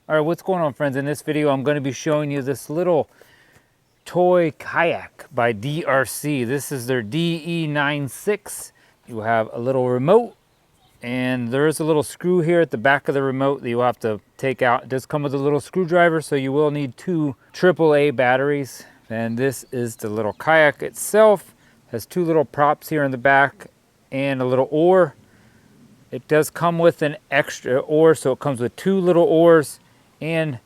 All right, what's going on, friends? In this video, I'm going to be showing you this little toy kayak by DeeRC. This is their DE96. You have a little remote, and there is a little screw here at the back of the remote that you'll have to take out. It does come with a little screwdriver, so you will need two AAA batteries. And this is the little kayak itself. It has two little props here in the back and a little oar. It does come with an extra oar, so it comes with two little oars and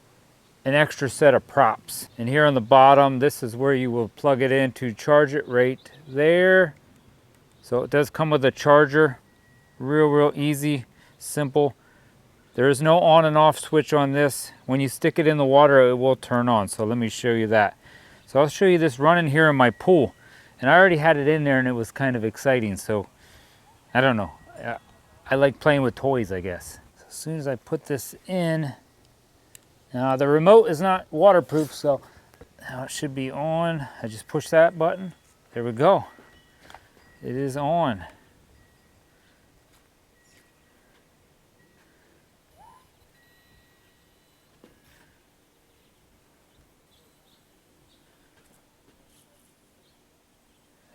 an extra set of props. And here on the bottom, this is where you will plug it in to charge it right there. So it does come with a charger. Real easy, simple. There is no on and off switch on this. When you stick it in the water, it will turn on. So let me show you that. So I'll show you this running here in my pool. And I already had it in there and it was kind of exciting. So I don't know. I like playing with toys, I guess. So as soon as I put this in, now the remote is not waterproof, so now it should be on. I just push that button. There we go. It is on.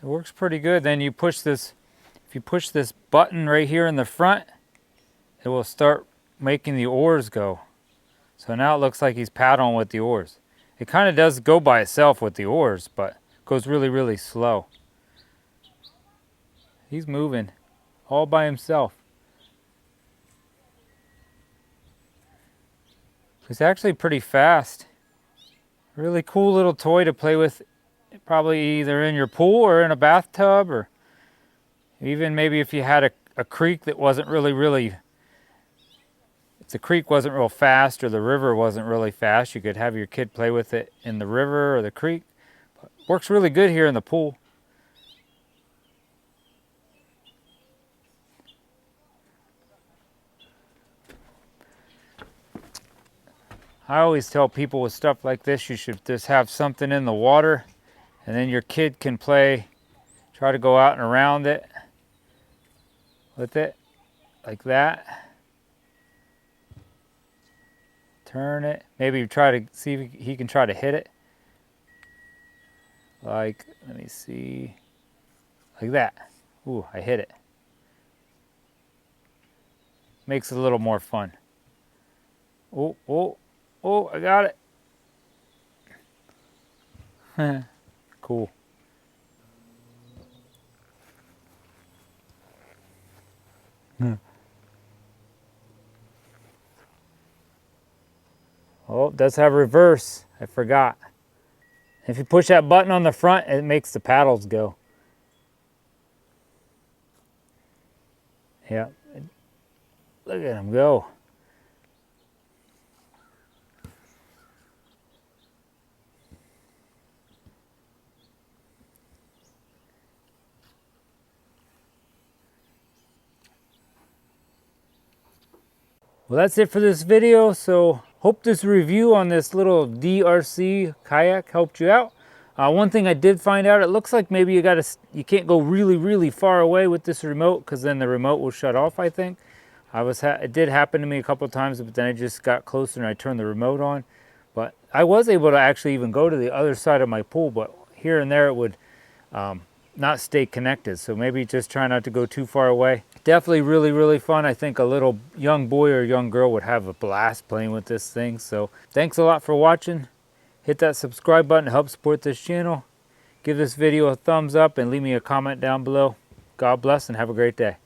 It works pretty good. Then you push this, if you push this button right here in the front, it will start making the oars go. So now it looks like he's paddling with the oars. It kind of does go by itself with the oars, but it goes really slow. He's moving all by himself. He's actually pretty fast. Really cool little toy to play with, probably either in your pool or in a bathtub, or even maybe if you had a creek that wasn't really, if the creek wasn't real fast or the river wasn't really fast, you could have your kid play with it in the river or the creek. But works really good here in the pool. I always tell people with stuff like this, you should just have something in the water, and then your kid can play, try to go out and around it with it, like that. Turn it. Maybe try to see if he can try to hit it. Like, let me see. Like that. Ooh, I hit it. Makes it a little more fun. Oh, I got it. Cool. Oh, it does have reverse. I forgot. If you push that button on the front, it makes the paddles go. Yeah. Look at him go. Well, that's it for this video. So hope this review on this little DeeRC kayak helped you out. One thing I did find out, it looks like maybe you can't go really far away with this remote, because then the remote will shut off, I think. It did happen to me a couple of times, but then I just got closer and I turned the remote on. But I was able to actually even go to the other side of my pool, but here and there it would not stay connected. So maybe just try not to go too far away. Definitely really fun. I think a little young boy or young girl would have a blast playing with this thing. So thanks a lot for watching. Hit that subscribe button to help support this channel. Give this video a thumbs up and leave me a comment down below. God bless and have a great day.